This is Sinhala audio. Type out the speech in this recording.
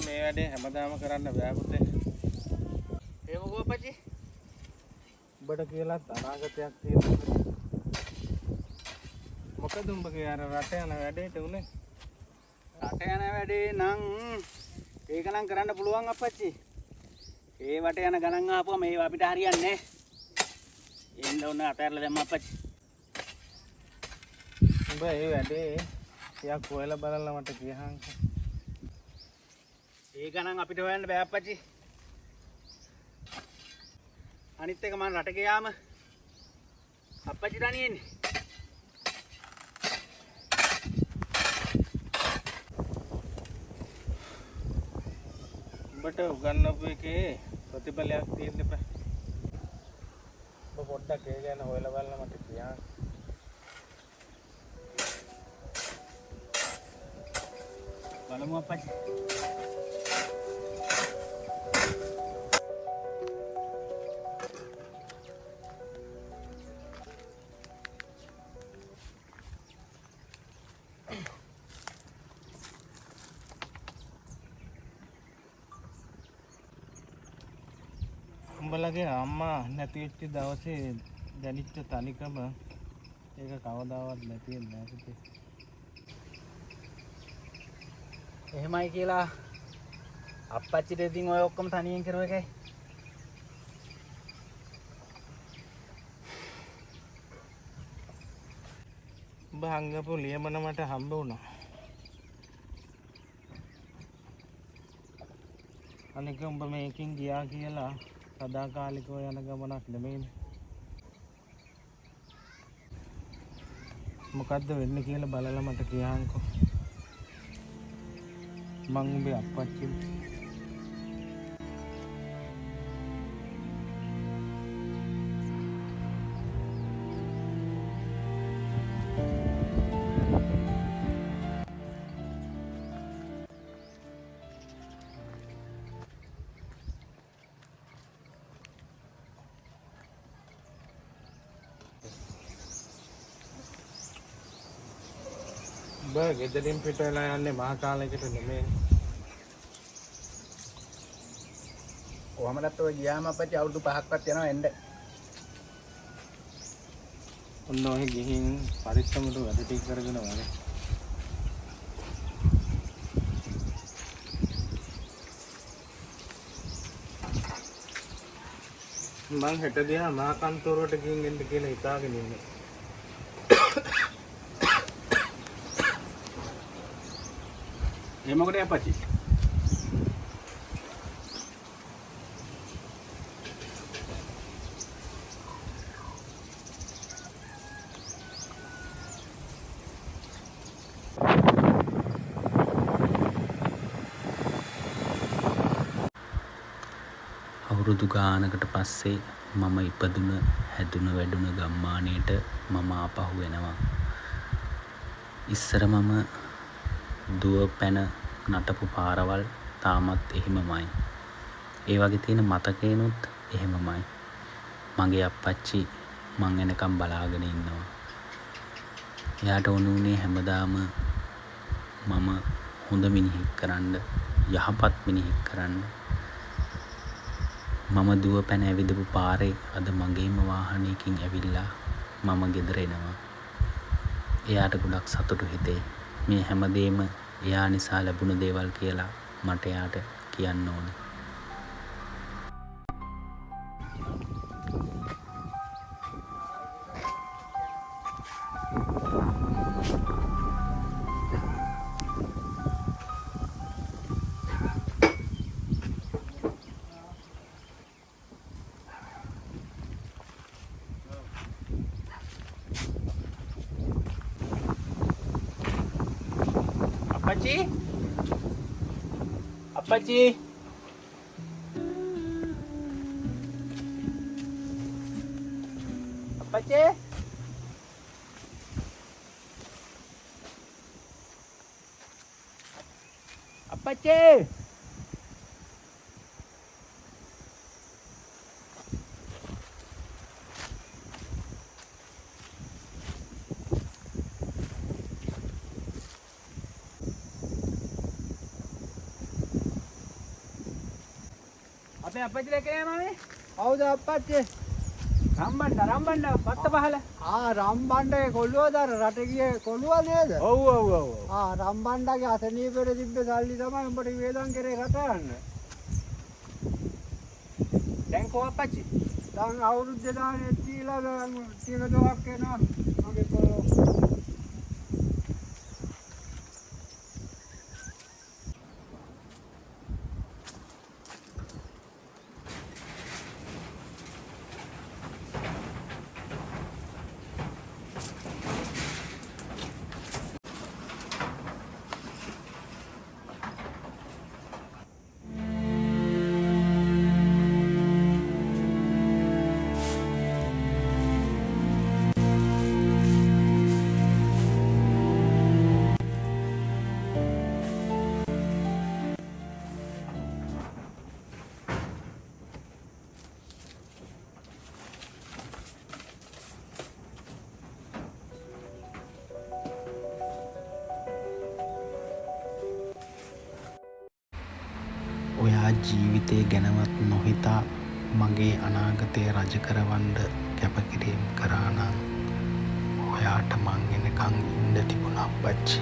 මේ වැඩේ හැමදාම කරන්න බෑ පුතේ. ඒ මොකෝ අපච්චි? උඹට කියලා අනාගතයක් තියෙනවා. මොකද උඹගේ අර රට යන වැඩේට උනේ? රට යන වැඩේ නම් ඒක නම් කරන්න පුළුවන් අපච්චි. ඒ වට යන ගණන් ආපුවම ඒව අපිට හරියන්නේ නැහැ. එන්න ඕන අතහැරලා දැම්ම අපච්චි. උඹ ඒ වැඩේ ටිකක් හොයලා බලලා මට කියහන්කෝ. ඒ ගණන් අපිට හොයන්න බෑ අපච්චි. අනිත් එක මම රට ගියාම අපච්චි තනියෙන්නේ. උඹට උගන්වපු එකේ ප්‍රතිඵලයක් තියෙන්න බෑ. උඹ පොඩ්ඩක් ඒ ගැන හොයලා බලලා මට කියන්න. බලමු අපච්චි. උඹලගේ අම්මා නැති වෙච්ච දවසේ දැනිච්ච තනිකම ඒක කවදාවත් නැති වෙන්නේ නැහැ පුතේ. එහෙමයි කියලා අපච්චිට ඉතින් ඔය ඔක්කොම තනියෙන් කරුව එකයි. උඹ හංගපු ලියමන මට හම්බ වුණා. අනික උඹ මේකින් ගියා කියලා සදාකාලිකව යන ගමනක් නෙමෙයිනේ. මොකද්ද වෙන්නේ කියලා බලලා මට කියහන්කෝ. මං උඹේ අප්පච්චි. බා ගෙදරින් පිට වෙලා යන්නේ මහා කාලයකට නෙමෙයි. කොහමදත් ඔය ගියාම අපච්චි අවුරුදු 5ක්වත් යනවා එන්න. ඔන්න ඔය ගිහින් පරිස්සමට වැඩ ටික කරගෙන වගේ. මං හෙට දිහා මහා කන්තෝරුවට ගිහින් එන්න කියලා හිතාගෙන ඉන්නේ. ඒ මොකද අපච්චි? අවුරුදු ගානකට පස්සේ මම ඉපදුන හැදුන වැඩුන ගම්මානයට මම ආපහු එනවා. ඉස්සර මම දුව පැන නටපු පාරවල් තාමත් එහෙමමයි. ඒ වගේ තියෙන මතකේනොත් එහෙමමයි. මගේ අප්පච්චි මං එනකම් බලාගෙන ඉන්නවා. එයාට ඕනුනේ හැමදාම මම හොඳ මිනිහෙක් කරන්න, යහපත් මිනිහෙක් කරන්න. මම දුව පැන ඇවිදපු පාරේ අද මගේම වාහනයකින් ඇවිල්ලා මම ගෙදර එනවා. එයාට ගොඩක් සතුටු හිතේ. මේ හැමදේම එයා නිසා ලැබුණ දේවල් කියලා මට එයාට කියන්න ඕනේ. අපච්චි? අපච්චි? අපච්චි? අපච්චි? අපේ අපච්චි දැක්කේ නෑ මාමේ. කවුද අප්පච්චි? රම්බණ්ඩ පත්ත පහල. රම්බණ්ඩේ කොල්ලුවද අර රට ගියේ කොල්ලුවා නේද? ඔව්. රම්බණ්ඩගේ අසනීපෙට තිබ්බ සල්ලි තමයි උඹට වේදම් කරේ රට යන්න. දැන් කො අපච්චි? දැන් අවුරුදු 2000 දීලා තියෙන දොක් එනවා. මගේ කොල්ලෝ. ඔයා ජීවිතය ගැනවත් නොහිතා මගේ අනාගතය රජ කරවන්න කැපකිරීම් කරා නම් ඔයාට මං එනකන් ඉන්න තිබුණා අප්පච්චි.